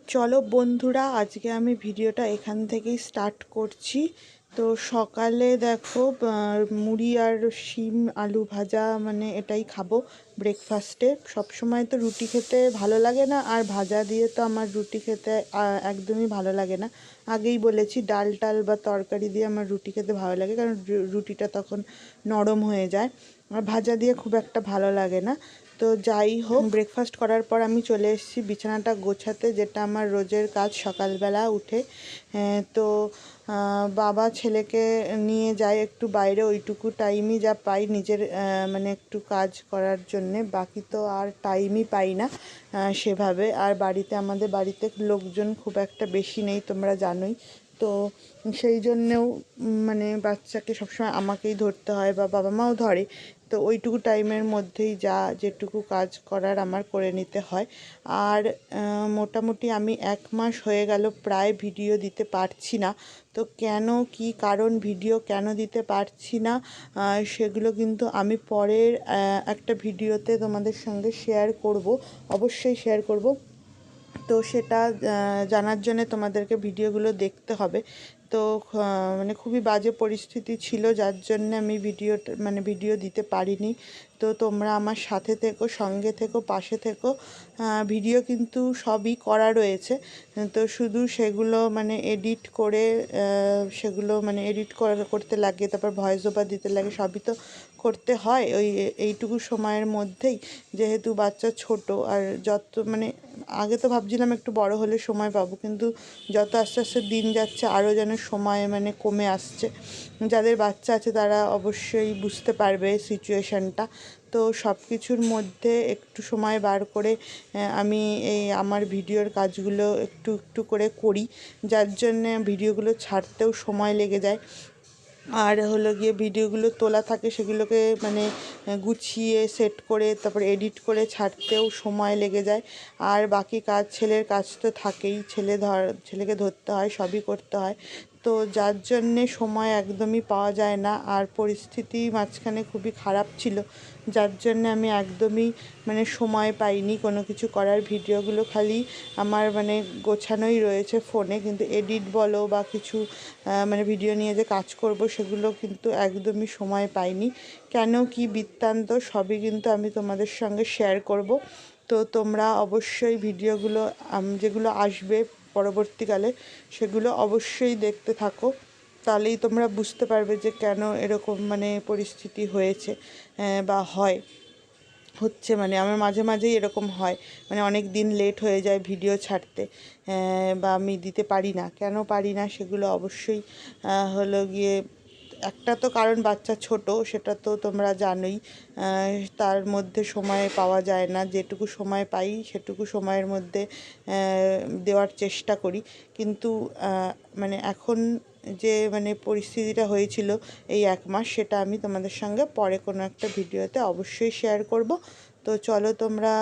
চলো বন্ধুরা, আজকে আমি ভিডিওটা এখান থেকেই স্টার্ট করছি। তো সকালে দেখো মুড়ি আর শিম আলু ভাজা, মানে এটাই খাবো ব্রেকফাস্টে। সবসময় তো রুটি খেতে ভালো লাগে না, আর ভাজা দিয়ে তো আমার রুটি খেতে একদমই ভালো লাগে না। আগেই বলেছি, ডাল টাল বা তরকারি দিয়ে আমার রুটি খেতে ভালো লাগে, কারণ রুটিটা তখন নরম হয়ে যায়। আর ভাজা দিয়ে খুব একটা ভালো লাগে না। তো যাই হোক, ব্রেকফাস্ট করার পর আমি চলে এসেছি বিছানাটা গোছাতে, যেটা আমার রোজের কাজ সকালবেলা উঠে। তো বাবা ছেলেকে নিয়ে যায় একটু বাইরে, ওইটুকু টাইমই যা পাই নিজের মানে একটু কাজ করার জন্যে, বাকি তো আর টাইমই পাই না সেভাবে। আর আমাদের বাড়িতে লোকজন খুব একটা বেশি নেই, তোমরা জানোই। তো সেই জন্যেও মানে বাচ্চাকে সবসময় আমাকেই ধরতে হয়, বা বাবা মাও ধরে। তো ওইটুকু টাইমের মধ্যেই যেটুকু কাজ করার আমার করে নিতে হয়। আর মোটামুটি আমি 1 মাস হয়ে গেল প্রায় ভিডিও দিতে পারছি না। তো কেন, কি কারণ ভিডিও কেন দিতে পারছি না, সেগুলো কিন্তু আমি পরের একটা ভিডিওতে তোমাদের সঙ্গে শেয়ার করব, অবশ্যই শেয়ার করব। তো সেটা জানার জন্যে তোমাদেরকে ভিডিওগুলো দেখতে হবে। তো মানে খুবই বাজে পরিস্থিতি ছিল, যার জন্য আমি ভিডিও দিতে পারিনি। তো তোমরা আমার সাথে থেকো, সঙ্গে থেকো, পাশে থেকো। ভিডিও কিন্তু সবই করা রয়েছে, তো শুধু সেগুলো মানে এডিট করতে লাগে, তারপর ভয়েস ওভার দিতে লাগে, সবই তো করতে হয় এইটুকু সময়ের মধ্যেই। যেহেতু বাচ্চা ছোট, আর মানে আগে তো ভাবছিলাম একটু বড় হলে সময় পাবো, কিন্তু যত আস্তে আস্তে দিন যাচ্ছে আরও যেন সময় মানে কমে আসছে। যাদের বাচ্চা আছে তারা অবশ্যই বুঝতে পারবে সিচুয়েশানটা। তো সব কিছুর মধ্যে একটু সময় বার করে আমি আমার ভিডিওর কাজগুলো একটু একটু করে করি, যার জন্যে ভিডিওগুলো ছাড়তেও সময় লেগে যায়। আর হলো গিয়ে ভিডিওগুলো তোলা থাকে, সেগুলোকে মানে গুছিয়ে সেট করে তারপর এডিট করে ছাড়তেও সময় লেগে যায়। আর বাকি কাজ, ছেলের কাজ তো থাকেই, ছেলেকে ধরতে হয়, সবই করতে হয়। তো যার জন্যে সময় একদমই পাওয়া যায় না। আর পরিস্থিতি মাঝখানে খুবই খারাপ ছিল, যার জন্যে আমি একদমই মানে সময় পাইনি কোনো কিছু করার। ভিডিওগুলো খালি আমার মানে গোছানোই রয়েছে ফোনে, কিন্তু এডিট বলো বা কিছু মানে ভিডিও নিয়ে যে কাজ করব, সেগুলো কিন্তু একদমই সময় পাইনি। কেন, কি বৃত্তান্ত, সবই কিন্তু আমি তোমাদের সঙ্গে শেয়ার করব। তো তোমরা অবশ্যই ভিডিওগুলো যেগুলো আসবে পরবর্তীকালে, সেগুলো অবশ্যই দেখতে থাকো। তাহলেই তোমরা বুঝতে পারবে যে কেন এরকম মানে পরিস্থিতি হয়েছে বা হচ্ছে। মানে আমার মাঝে মাঝেই এরকম হয়, মানে অনেক দিন লেট হয়ে যায় ভিডিও ছাড়তে, বা আমি দিতে পারি না। কেন পারি না সেগুলো অবশ্যই হলো গিয়ে, একটা তো কারণ বাচ্চা ছোট, সেটা তো তোমরা জানোই। তার মধ্যে সময় পাওয়া যায় না, যেটুকু সময় পাই সেটুকু সময়ের মধ্যে দেওয়ার চেষ্টা করি। কিন্তু মানে এখন যে মানে পরিস্থিতিটা হয়েছিল এই 1 মাস, সেটা আমি তোমাদের সঙ্গে পরে কোনো একটা ভিডিওতে অবশ্যই শেয়ার করব। তো চলো তোমরা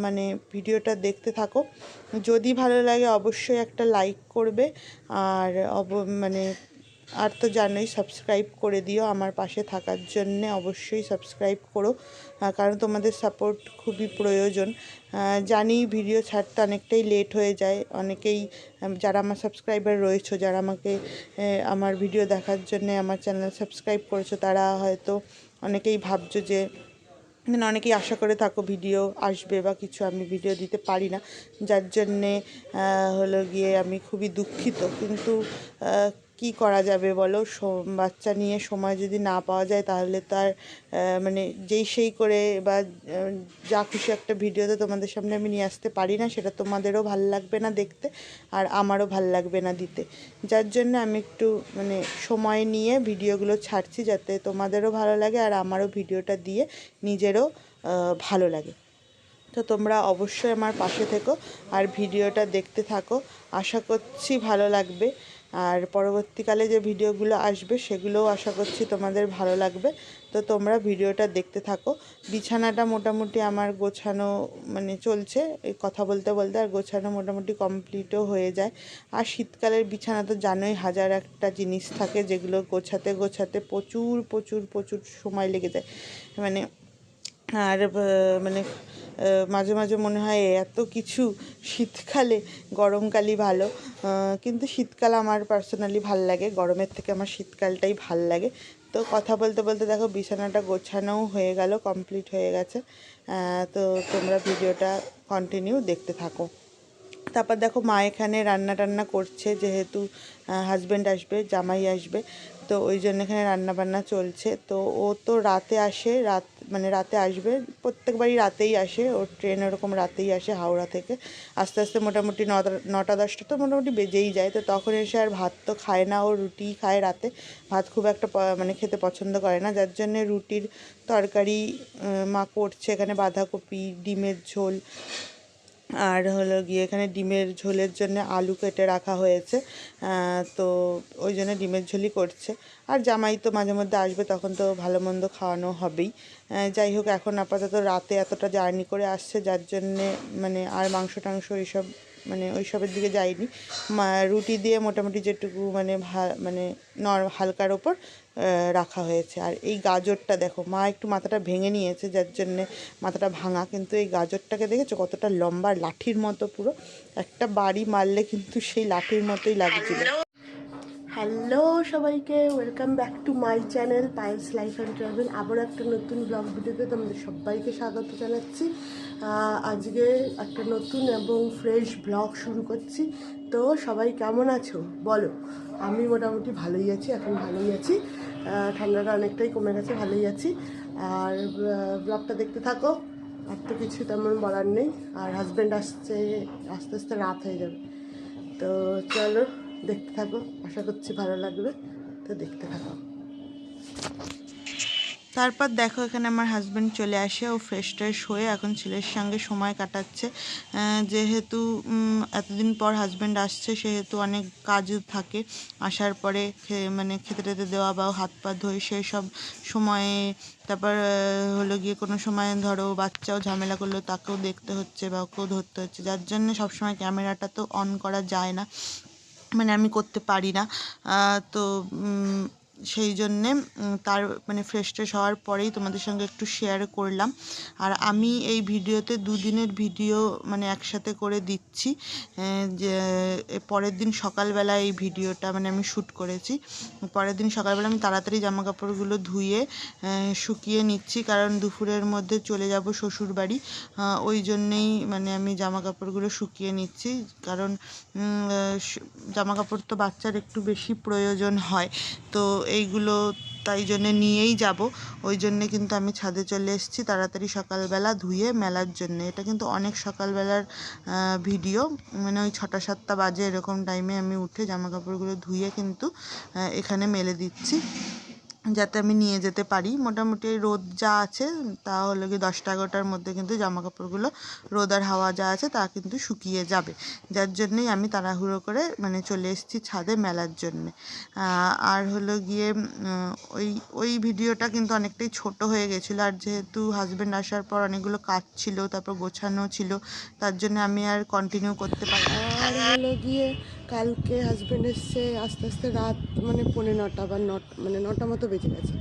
মানে ভিডিওটা দেখতে থাকো। যদি ভালো লাগে অবশ্যই একটা লাইক করবে। আর মানে আর তো জানোই, সাবস্ক্রাইব করে দিও, আমার পাশে থাকার জন্যে অবশ্যই সাবস্ক্রাইব করো, কারণ তোমাদের সাপোর্ট খুবই প্রয়োজন। জানি ভিডিও ছাড়তে অনেকটাই লেট হয়ে যায়, অনেকেই যারা আমার সাবস্ক্রাইবার রয়েছে, যারা আমাকে আমার ভিডিও দেখার জন্যে আমার চ্যানেল সাবস্ক্রাইব করেছো, তারা হয়তো অনেকেই ভাবছো যে, মানে অনেকেই আশা করে থাকো ভিডিও আসবে বা কিছু, আমি ভিডিও দিতে পারি না, যার জন্যে হলো গিয়ে আমি খুবই দুঃখিত। কিন্তু কী করা যাবে বলো, বাচ্চা নিয়ে সময় যদি না পাওয়া যায়, তাহলে তার মানে সেই করে বা যা খুশি একটা ভিডিওতে তোমাদের সামনে আমি নিয়ে আসতে পারি না, সেটা তোমাদেরও ভাল লাগবে না দেখতে, আর আমারও ভাল লাগবে না দিতে। যার জন্য আমি একটু মানে সময় নিয়ে ভিডিওগুলো ছাড়ছি, যাতে তোমাদেরও ভালো লাগে আর আমারও ভিডিওটা দিয়ে নিজেরও ভালো লাগে। তো তোমরা অবশ্যই আমার পাশে থেকো আর ভিডিওটা দেখতে থাকো, আশা করছি ভালো লাগবে। আর পরবর্তীকালে যে ভিডিওগুলো আসবে সেগুলোও আশা করছি তোমাদের ভালো লাগবে। তো তোমরা ভিডিওটা দেখতে থাকো। বিছানাটা মোটামুটি আমার গোছানো মানে চলছে, এই কথা বলতে বলতে, আর গোছানো মোটামুটি কমপ্লিটও হয়ে যায়। আর শীতকালের বিছানা তো জানোই, হাজার একটা জিনিস থাকে, যেগুলো গোছাতে গোছাতে প্রচুর প্রচুর প্রচুর সময় লেগে যায়। মানে আর মানে মাঝে মাঝে মনে হয় এত কিছু শীতকালে গরমকালই ভালো, কিন্তু শীতকাল আমার পার্সোনালি ভাল লাগে, গরমের থেকে আমার শীতকালটাই ভাল লাগে। তো কথা বলতে বলতে দেখো বিছানাটা গোছানোও হয়ে গেল, কমপ্লিট হয়ে গেছে। তো তোমরা ভিডিওটা কন্টিনিউ দেখতে থাকো। তারপর দেখো মা এখানে রান্না টান্না করছে, যেহেতু হাজব্যান্ড আসবে, জামাই আসবে, তো ওই জন্য এখানে রান্না বান্না চলছে। তো ও তো রাতে আসে, রাতে আসবে, প্রত্যেকবারই রাতেই আসে, ওর ট্রেন ওরকম রাতেই আসে হাওড়া থেকে। আস্তে আস্তে মোটামুটি 9টা 10টা তো মোটামুটি বেজেই যায়। তো তখন এসে আর ভাত তো খায় না, ও রুটিই খায় রাতে, ভাত খুব একটা খেতে পছন্দ করে না, যার জন্যে রুটির তরকারি মা করছে। এখানে বাঁধাকপি, ডিমের ঝোল, আর হলো গিয়ে এখানে ডিমের ঝোলের জন্য আলু কেটে রাখা হয়েছে, তো ওই জন্য ডিমের ঝোলই করছে। আর জামাই তো মাঝে মধ্যে আসবে, তখন তো ভালো মন্দ খাওয়ানো হবেই। যাই হোক, এখন আপাতত রাতে এতটা জার্নি করে আসছে, যার জন্যে আর মাংস টাংস এইসব ওইসবের দিকে যাইনি। রুটি দিয়ে মোটামুটি যেটুকু হালকার ওপর রাখা হয়েছে। আর এই গাজরটা দেখো, মা একটু মাথাটা ভেঙে নিয়েছে, যার জন্যে মাথাটা ভাঙা, কিন্তু এই গাজরটাকে দেখেছো কতটা লম্বা, লাঠির মতো, পুরো একটা বাড়ি মারলে কিন্তু সেই লাঠির মতোই লাগছিল। হ্যালো সবাইকে, welcome back to my channel Payel's life and travel. আবার একটা নতুন ব্লগ ভিডিওতে তোমাদের সবাইকে স্বাগত জানাচ্ছি। আজকে একটা নতুন এবং ফ্রেশ ব্লগ শুরু করছি। তো সবাই কেমন আছো বলো? আমি মোটামুটি ভালোই আছি, এখন ভালোই আছি, ঠান্ডাটা অনেকটাই কমে গেছে, ভালোই আছি। আর ব্লগটা দেখতে থাকো, আর তো কিছু তেমন বলার নেই। আর হাজব্যান্ড আসছে, আস্তে আস্তে রাত হয়ে যাবে। তো চলো দেখতে থাকো, আশা করছি ভালো লাগবে, তো দেখতে থাকো। তারপর দেখো এখানে আমার হাজব্যান্ড চলে আসে, ও ফ্রেশ ট্রেশ হয়ে এখন ছেলের সঙ্গে সময় কাটাচ্ছে। যেহেতু এতদিন পর হাজব্যান্ড আসছে, সেহেতু অনেক কাজও থাকে, আসার পরে খেতে টেতে দেওয়া বা হাত পা ধোয় সেই সব সময়ে। তারপর হলো গিয়ে কোনো সময় ধরো বাচ্চাও ঝামেলা করলো, তাকেও দেখতে হচ্ছে বা ওকেও ধরতে হচ্ছে, যার জন্য সবসময় ক্যামেরাটা তো অন করা যায় না, আমি করতে পারি না। তো সেই জন্যে তার ফ্রেশ ট্রেশ হওয়ার পরেই তোমাদের সঙ্গে একটু শেয়ার করলাম। আর আমি এই ভিডিওতে 2 দিনের ভিডিও একসাথে করে দিচ্ছি। যে পরের দিন সকালবেলা এই ভিডিওটা আমি শ্যুট করেছি। পরের দিন সকালবেলা আমি তাড়াতাড়ি জামা কাপড়গুলো ধুয়ে শুকিয়ে নিচ্ছি, কারণ দুপুরের মধ্যে চলে যাব শ্বশুর বাড়ি। ওই জন্যেই আমি জামা কাপড়গুলো শুকিয়ে নিচ্ছি, কারণ জামা কাপড় তো বাচ্চার একটু বেশি প্রয়োজন হয়, তো এইগুলো তাই জন্যে নিয়েই যাব। ওই জন্যে কিন্তু আমি ছাদে চলে এসেছি তাড়াতাড়ি সকালবেলা ধুয়ে মেলার জন্যে। এটা কিন্তু অনেক সকালবেলার ভিডিও, ওই 6টা 7টা বাজে এরকম টাইমে আমি উঠে জামা কাপড়গুলো ধুয়ে কিন্তু এখানে মেলে দিচ্ছি, যাতে আমি নিয়ে যেতে পারি। মোটামুটি রোদ যা আছে তা হলো গিয়ে 10টা 11টার মধ্যে কিন্তু জামা কাপড়গুলো, রোদ আর হাওয়া যা আছে তা কিন্তু শুকিয়ে যাবে, যার জন্যেই আমি তাড়াহুড়ো করে চলে এসেছি ছাদে মেলার জন্যে। আর হলো গিয়ে ওই ভিডিওটা কিন্তু অনেকটাই ছোট হয়ে গেছিলো, আর যেহেতু হাজব্যান্ড আসার পর অনেকগুলো কাজ ছিল, তারপর গোছানো ছিল, তার জন্য আমি আর কন্টিনিউ করতে পারি। আর হলো গিয়ে কালকে হাজব্যান্ড এসছে আস্তে আস্তে রাত 9:45 বা 9টা মতো বেজে গেছে।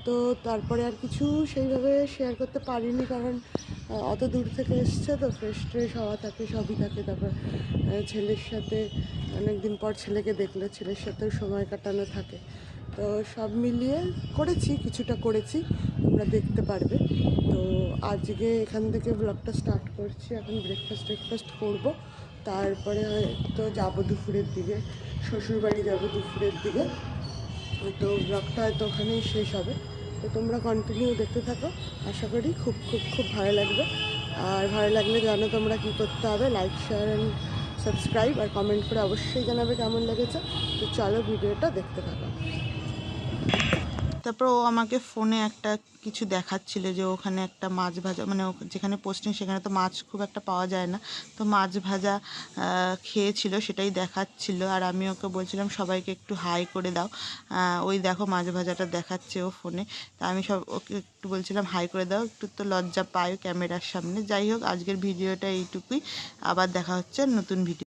তো তারপরে আর কিছু সেইভাবে শেয়ার করতে পারিনি, কারণ অত দূর থেকে এসছে তো, ফ্রেশ ট্রেশ হওয়া থাকে, সবই থাকে। তারপর ছেলের সাথে অনেক দিন পর ছেলেকে দেখলে ছেলের সাথেও সময় কাটানো থাকে, তো সব মিলিয়ে কিছুটা করেছি, তোমরা দেখতে পারবে। তো আজকে এখান থেকে ব্লগটা স্টার্ট করছি। এখন ব্রেকফাস্ট করবো, তারপরে হয়তো যাবো দুপুরের দিকে, শ্বশুরবাড়ি যাবো দুপুরের দিকে। তো ব্লগটা হয়তো ওখানেই শেষ হবে। তো তোমরা কন্টিনিউ দেখতে থাকো, আশা করি খুব খুব খুব ভালো লাগবে। আর ভালো লাগলে জানো তোমরা কী করতে হবে, লাইক শেয়ার অ্যান্ড সাবস্ক্রাইব, আর কমেন্ট করে অবশ্যই জানাবে কেমন লেগেছে। তো চলো ভিডিওটা দেখতে থাকো। তারপর ও আমাকে ফোনে একটা কিছু দেখাচ্ছিল, যে ওখানে একটা মাছ ভাজা, যেখানে পোস্টিং সেখানে তো মাছ খুব একটা পাওয়া যায় না, তো মাছ ভাজা খেয়েছিল, সেটাই দেখাচ্ছিল। আর আমি ওকে বলছিলাম সবাইকে একটু হাই করে দাও, ওই দেখো মাছ ভাজাটা দেখাচ্ছে ও ফোনে। তা আমি ওকে একটু বলছিলাম হাই করে দাও, একটু তো লজ্জা পায় ক্যামেরার সামনে। যাই হোক, আজকের ভিডিওটা এইটুকুই, আবার দেখা হচ্ছে নতুন ভিডিও।